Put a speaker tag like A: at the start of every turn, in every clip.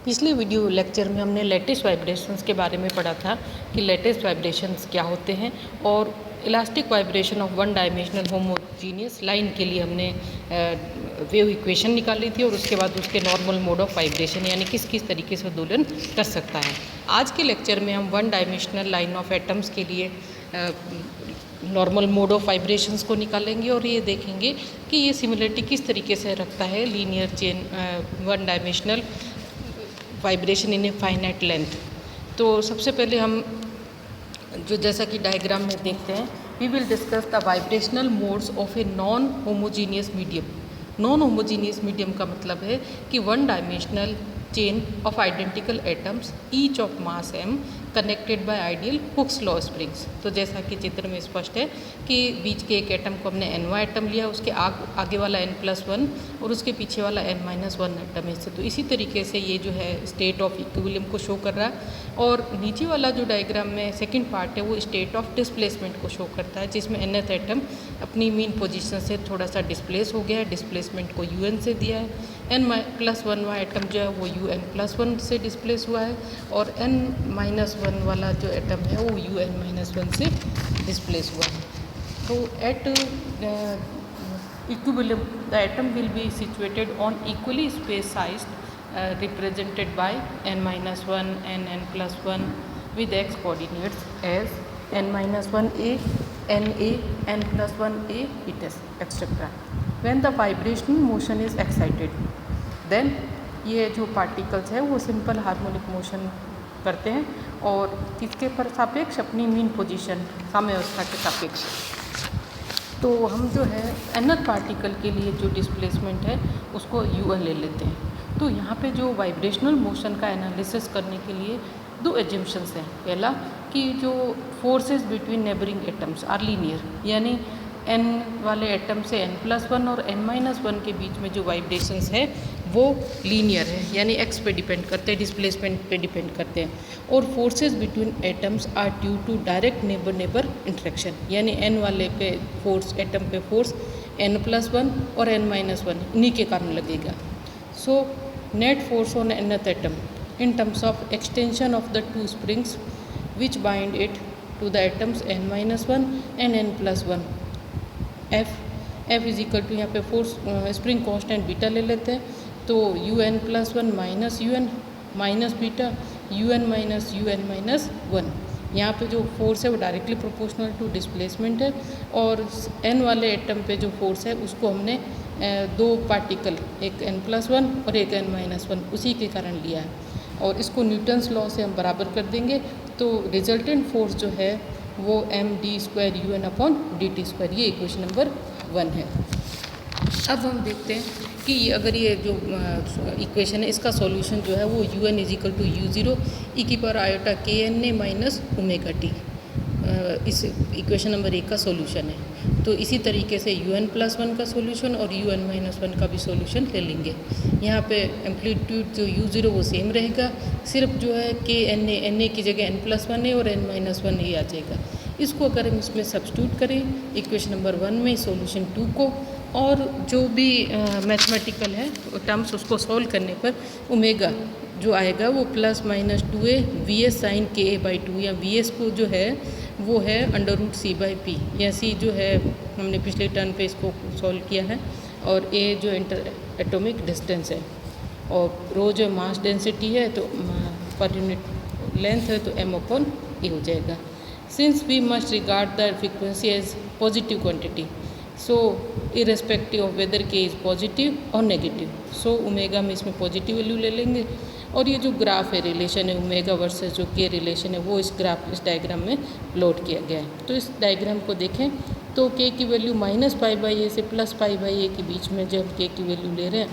A: पिछले video lecture में हमने लेटिस वाइब्रेशंस के बारे में पढ़ा था कि लेटिस वाइब्रेशंस क्या होते हैं और elastic vibration of one dimensional homogeneous line के लिए हमने वेव इक्वेशन निकाली थी और उसके बाद उसके नॉर्मल मोड ऑफ वाइब्रेशन यानी किस किस तरीके से दोलन कर सकता है। आज के लेक्चर में हम one dimensional line of atoms के लिए नॉर्मल मोड ऑफ वाइब्रेशंस को निकालेंगे और ये देखेंगे कि ये सिमिलरिटी किस तरीके से रखता है linear chain one dimensional vibration in a finite length. तो सबसे पहले हम जो जैसा कि डायग्राम में देखते हैं, we will discuss the vibrational modes of a non homogeneous medium. Non homogeneous medium का मतलब है कि one dimensional chain of identical atoms each of mass m connected by ideal Hooke's law springs. तो जैसा कि चित्र में स्पष्ट है कि बीच के एक एटम को हमने nवां एटम लिया, उसके आगे वाला n+1 और उसके पीछे वाला n-1 एटम है। तो इसी तरीके से ये जो है स्टेट ऑफ इक्विलिब्रियम को शो कर रहा है। और नीचे वाला जो डायग्राम में सेकंड पार्ट है वो स्टेट ऑफ डिस्प्लेसमेंट को शो करता है, जिसमें nth एटम अपनी मीन पोजीशन से थोड़ा सा डिस्प्लेस हो गया है, डिस्प्लेसमेंट को un से दिया है। n+1वां एटम जो है वो un+1 से डिस्प्लेस हुआ है और n-1 वाला जो एटम है वो un-1 से डिस्प्लेस हुआ है। तो at equilibrium the atom will be situated on equally space sized represented by n-1 and n+1 with x coordinates as n-1a, na, n+1a, etc. When the vibrational motion is excited, then ये जो particles है वो simple harmonic motion करते हैं और किसके पर सापेक्ष, अपनी मीन पोजीशन साम्यावस्था के सापेक्ष। तो हम जो है nth पार्टिकल के लिए जो डिस्प्लेसमेंट है उसको un ले लेते हैं। तो यहाँ पे जो वाइब्रेशनल मोशन का एनालिसिस करने के लिए दो एजम्पशंस हैं। पहला कि जो forces between neighbouring atoms are linear, यानी n वाले एटम से n+1 और n-1 के बीच में जो वाइब्रेशंस है वो लीनियर है, यानी x पे डिपेंड करते हैं, डिस्प्लेसमेंट पे डिपेंड करते हैं। और forces between atoms are due to direct neighbour neighbour interaction, यानी n वाले पे फोर्स, एटम पे फोर्स n+1 और n-1 इन्हीं के कारण लगेगा। So net force on nth atom in terms of extension of the two springs which bind it to the atoms n-1 and n+1 F is equal to, यहाँ पे force spring constant beta ले लेते हैं, तो un+1 minus un minus beta un-1। यहाँ पे जो force है वो डायरेक्टली प्रोपोर्शनल टू डिस्प्लेसमेंट है और n वाले एटम पे जो फोर्स है उसको हमने दो पार्टिकल, एक n+1 और एक n-1 उसी के कारण लिया है और इसको न्यूटन्स लॉ से हम बराबर कर देंगे। तो रिजल्टेंट फोर्स जो है वो md² un/dt², ये इक्वेशन नंबर 1 है। अब हम देखते हैं कि अगर ये जो इक्वेशन है इसका सॉल्यूशन जो है वो un = u0 e⁻k⁡ इस इक्वेशन नंबर 1 का सॉल्यूशन है। तो इसी तरीके से un+1 का सॉल्यूशन और un-1 का भी सॉल्यूशन ले लेंगे। यहाँ पे एम्पलीट्यूड जो u0 वो सेम रहेगा, सिर्फ जो है na की जगह n+1 है और n-1 ही आ जाएगा। इसको अगर हम इसमें सब्स्टिट्यूट करें इक्वेशन नंबर 1 में सॉल्यूशन 2 को, और जो भी मैथमेटिकल है टर्म्स उसको सॉल्व करने पर ओमेगा जो आएगा वो +-2a vs sin ka/2, या vs को जो है वो है √c/p, या c जो है हमने पिछले टर्म पे इसको सॉल्व किया है, और a जो इंटर एटॉमिक डिस्टेंस है, और रो जो मास डेंसिटी है तो पर यूनिट लेंथ है तो m/a हो जाएगा। Since we must regard the frequency as positive quantity, so irrespective of whether k is positive और नेगेटिव, सो ओमेगा में इसमें पॉजिटिव वैल्यू ले लेंगे। और ये जो ग्राफ है, रिलेशन है ओमेगा वर्सेस जो के रिलेशन है वो इस डायग्राम में प्लॉट किया गया है। तो इस डायग्राम को देखें तो k की वैल्यू -π/a से +π/a के बीच में जब k की वैल्यू ले रहे हैं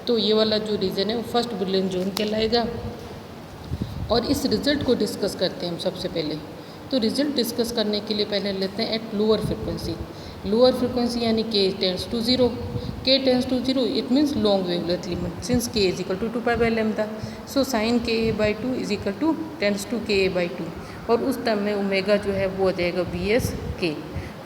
A: तो ये वाला जो रीजन है वो फर्स्ट बुलियन जोन कहलाएगा। और इस रिजल्ट को डिस्कस करते हैं हम सबसे पहले। तो रिजल्ट डिस्कस करने के लिए पहले लेते हैं एट लोअर फ्रिक्वेंसी यानी k tends to 0, it means long wavelength limit since k = 2π/λ, so sin ka/2 tends to ka/2, और उस टर्म में ओमेगा जो है वो हो जाएगा vs/k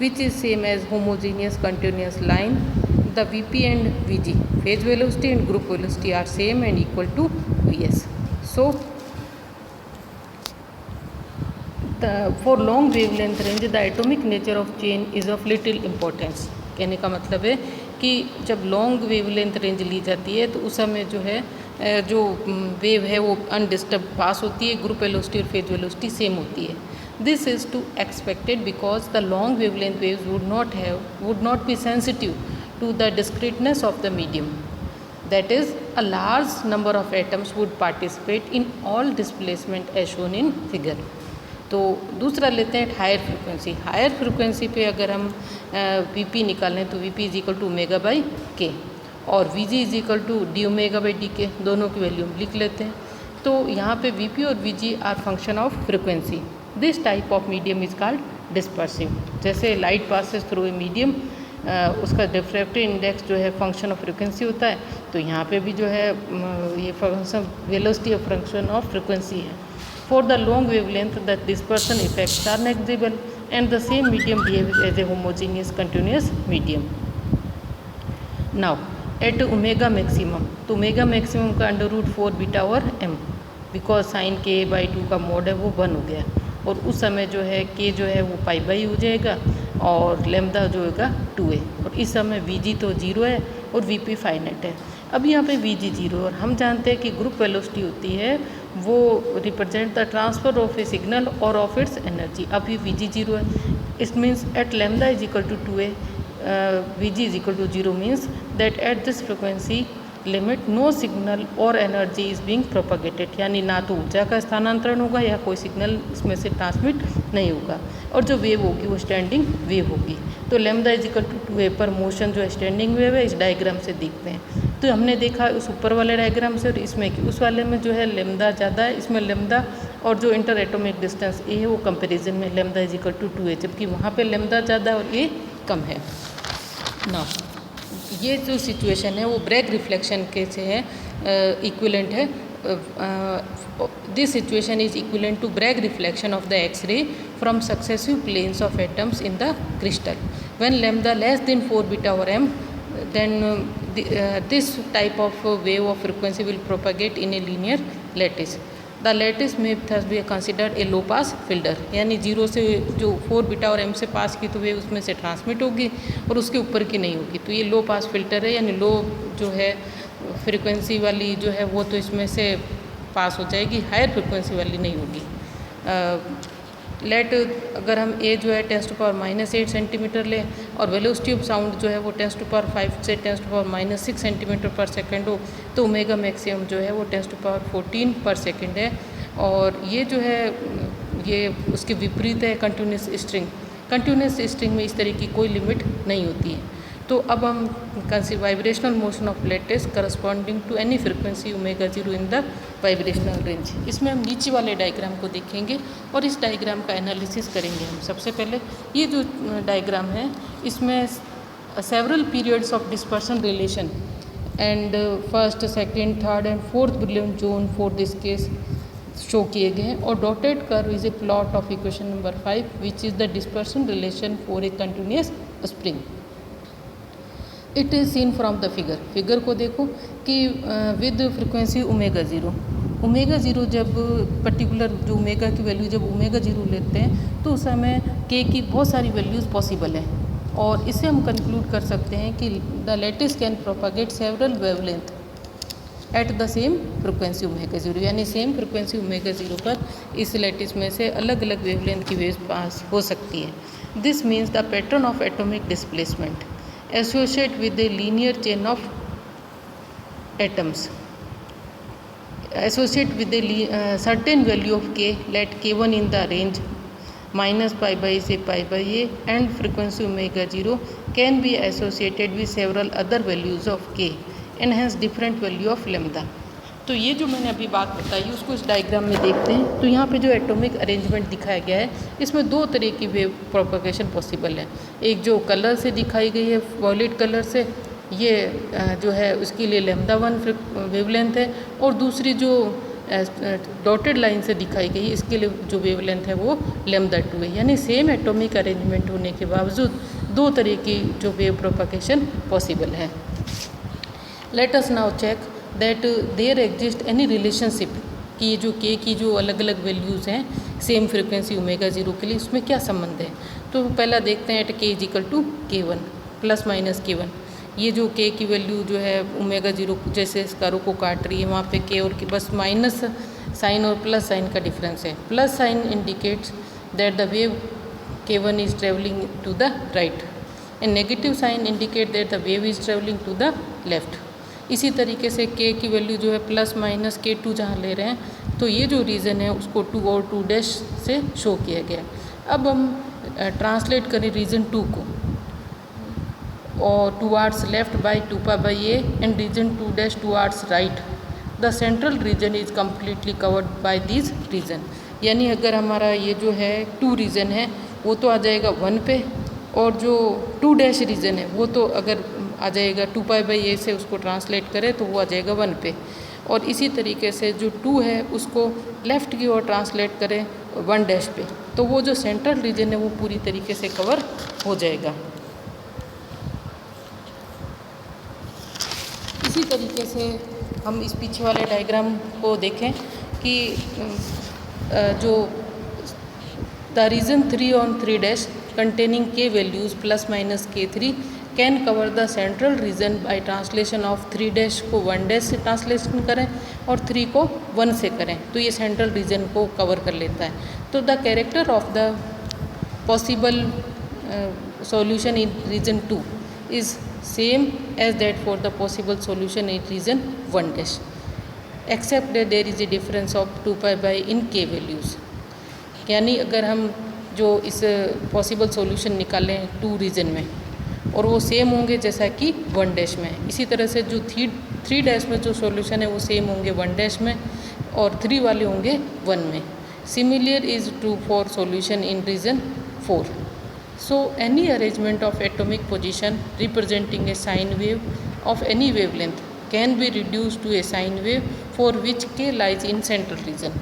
A: which is same as homogeneous continuous line. The vp and vg phase velocity and group velocity are same and equal to vs। So for long wavelength range the atomic nature of chain is of little importance. कहने का मतलब है कि जब long wavelength range ली जाती है तो उस समय जो है जो वेव है वो अनडिस्टर्ब पास होती है, ग्रुप वेलोसिटी और फेज वेलोसिटी सेम होती है. This is to expected because the long wavelength waves would not be sensitive to the discreteness of the medium. That is, a large number of atoms would participate in all displacement as shown in figure. तो दूसरा लेते हैं higher frequency. Higher frequency पे अगर हम Vp निकालें तो Vp is equal to omega by k और Vg is equal to d omega by d k, दोनों की वैल्यू हम लिख लेते हैं. तो यहाँ पे Vp और Vg are function of frequency. This type of medium is called dispersive. जैसे light passes through a medium, उसका डिफ्रैक्टिव इंडेक्स जो है फंक्शन ऑफ फ्रिक्वेंसी होता है, तो यहाँ पे भी जो है ये function velocity of function of frequency है. For the long wavelength the dispersion effects are negligible and the same medium behaves as a homogeneous continuous medium. Now at omega maximum, तो ओमेगा मैक्सिमम का √4 beta और m, because sine के by 2 का mode है वो 1 हो गया और उस समय जो है k जो है वो पाई बाई हो जाएगा और लेमदा जो होगा 2a. और इस समय Vg तो 0 है और Vp फाइनाइट है. अब यहाँ पे Vg 0 और हम जानते हैं कि ग्रुप वेलोसिटी होती है वो represent the transfer of a signal और ऑफ इट्स एनर्जी. अब ये Vg 0 है, it means at lambda is equal to 2a Vg is equal to 0 means that at this frequency limit no signal और energy is being propagated. यानी ना तो ऊर्जा का स्थानांतरण होगा या कोई सिग्नल इसमें से ट्रांसमिट नहीं होगा और जो वेव होगी वो स्टैंडिंग वेव होगी. तो lambda is equal to 2a पर मोशन जो है स्टैंडिंग वेव है, इस डायग्राम से देखते हैं. तो हमने देखा उस ऊपर वाले डायग्राम से और इसमें कि उस वाले में जो है लेमदा ज़्यादा है, इसमें लेमदा और जो इंटर एटॉमिक डिस्टेंस ए है वो कंपैरिजन में lambda is equal to 2a, जबकि वहाँ पे लेमदा ज़्यादा और ए कम है. ना ये जो सिचुएशन है वो ब्रैग रिफ्लेक्शन के से है इक्विवेलेंट है. This situation is equivalent to Bragg reflection of the X ray from successive planes of atoms in the crystal. When lambda less than 4 beta और m, then this type of wave of frequency will propagate in a linear lattice. The lattice may thus be considered a low pass filter. यानी 0 से जो 4 beta और m से पास की तो wave उसमें से ट्रांसमिट होगी और उसके ऊपर की नहीं होगी. तो ये लो पास फिल्टर है, यानी लो जो है फ्रिक्वेंसी वाली जो है वो तो इसमें से पास हो जाएगी, हायर फ्रिक्वेंसी वाली नहीं होगी. लेट अगर हम ए जो है 10⁻⁻8 सेंटीमीटर लें और वेलोसिटी ऑफ साउंड जो है वो 10⁻5 से 10⁻⁻6 सेंटीमीटर पर सेकंड हो, तो ओमेगा मैक्सिमम जो है वो 10⁻14 पर सेकंड है. और ये जो है ये उसके विपरीत है कंटिन्यूस स्ट्रिंग. कंटिन्यूस स्ट्रिंग में इस तरह की कोई लिमिट नहीं होती है. तो अब हम consider vibrational motion of lattice corresponding to any frequency omega 0 in the vibrational range. इसमें हम नीचे वाले डायग्राम को देखेंगे और इस डायग्राम का एनालिसिस करेंगे. हम सबसे पहले ये जो डायग्राम है इसमें several periods of dispersion relation and first, second, third and fourth brilliant zone for this case show किए गए हैं. और dotted curve is a plot of equation number 5 which is the dispersion relation for a continuous spring. It is scene from the figure को देखो कि with frequency omega 0. Omega 0 जब particular जो omega की वैल्यू जब ओमेगा 0 लेते हैं तो उस समय के की बहुत सारी वैल्यूज़ पॉसिबल हैं और इससे हम कंक्लूड कर सकते हैं कि the lattice can propagate several wavelength at the same frequency omega 0. यानी सेम फ्रिक्वेंसी ओमेगा 0 पर इस लेटिस में से अलग अलग वेवलेंथ की वेव्स पास हो सकती है. This means the pattern of atomic displacement associate with a linear chain of atoms associate with a certain value of k, let k1 in the range -pi by say pi by a and frequency omega 0 can be associated with several other values of k and hence different value of lambda. तो ये जो मैंने अभी बात बताई उसको इस diagram में देखते हैं. तो यहाँ पे जो एटॉमिक अरेंजमेंट दिखाया गया है इसमें दो तरह की वेव प्रोपगेशन पॉसिबल है. एक जो कलर से दिखाई गई है वॉयलेट कलर से, ये जो है उसके लिए लैम्डा 1 वेवलेंथ है और दूसरी जो डॉटेड लाइन से दिखाई गई इसके लिए जो वेवलेंथ है वो लैम्डा 2 है. यानी सेम एटॉमिक अरेंजमेंट होने के बावजूद दो तरह की जो वेव प्रोपगेशन पॉसिबल है. Let us now check that there exists any relationship कि ये जो के की जो अलग अलग वैल्यूज़ हैं सेम फ्रिक्वेंसी ओमेगा 0 के लिए, उसमें क्या संबंध है। तो पहला देखते हैं at k is equal to K1 plus minus K1। ये जो के की वैल्यू जो है ओमेगा 0 जैसे स्क्वायर को काट रही है, वहाँ पे के और के बस माइनस साइन और प्लस साइन का डिफरेंस है। Plus sign indicates that the wave K1 is traveling to the right and negative sign indicate that the wave is traveling to the left। इसी तरीके से k की वैल्यू जो है plus minus K2 जहाँ ले रहे हैं, तो ये जो रीज़न है उसको 2 और 2 डैश से शो किया गया। अब हम ट्रांसलेट करें रीजन 2 को, और towards left by 2π/a and region 2 dash towards right the central region is completely covered by this region. यानी अगर हमारा ये जो है 2 रीजन है वो तो आ जाएगा 1 पे, और जो 2 डैश रीजन है वो तो अगर आ जाएगा 2π/a से उसको ट्रांसलेट करें तो वो आ जाएगा 1 पे। और इसी तरीके से जो 2 है उसको लेफ़्ट की ओर ट्रांसलेट करें 1 डैश पे, तो वो जो सेंट्रल रीजन है वो पूरी तरीके से कवर हो जाएगा। इसी तरीके से हम इस पीछे वाले डायग्राम को देखें कि जो the region 3 on 3 dash containing k values plus minus K3 can cover the central region by translation of 3 dash को 1 डैश से ट्रांसलेशन करें और 3 को 1 से करें, तो ये सेंट्रल रीजन को कवर कर लेता है। तो the character of the possible solution in region 2 is same as that for the possible solution in region 1 dash except that there is a difference of 2π in k values. यानी अगर हम जो इस पॉसिबल सॉल्यूशन निकालें 2 reason में और वो same होंगे जैसा कि 1 डैश में, इसी तरह से जो 3 डैश में जो सॉल्यूशन है वो सेम होंगे 1 डैश में और 3 वाले होंगे 1 में। Similar is true for solution in region 4। So any arrangement of atomic position representing a sine wave of any wavelength can be reduce to a sine wave for which k lies in central region.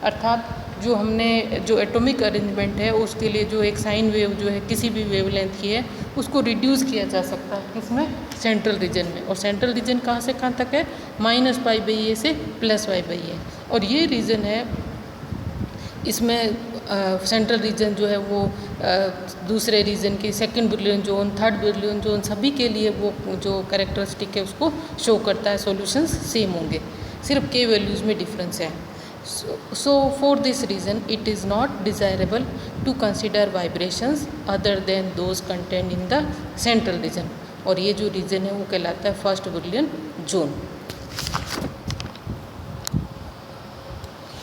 A: अर्थात जो हमने जो atomic arrangement है उसके लिए जो एक sine wave जो है किसी भी वेवलेंथ की है उसको रिड्यूस किया जा सकता है किसमें, सेंट्रल रीजन में। और सेंट्रल रीजन कहाँ से कहाँ तक है, -π/a से +π/a। और ये रीजन है, इसमें सेंट्रल रीजन जो है वो दूसरे रीजन के second brilliant zone, third brilliant zone सभी के लिए वो जो कैरेक्टरिस्टिक है उसको शो करता है। सॉल्यूशंस सेम होंगे, सिर्फ के वैल्यूज़ में डिफरेंस है। So for this reason it is not desirable to consider vibrations other than those contained in the central region। और ये जो रीजन है वो कहलाता है फर्स्ट ब्रिलियन जोन।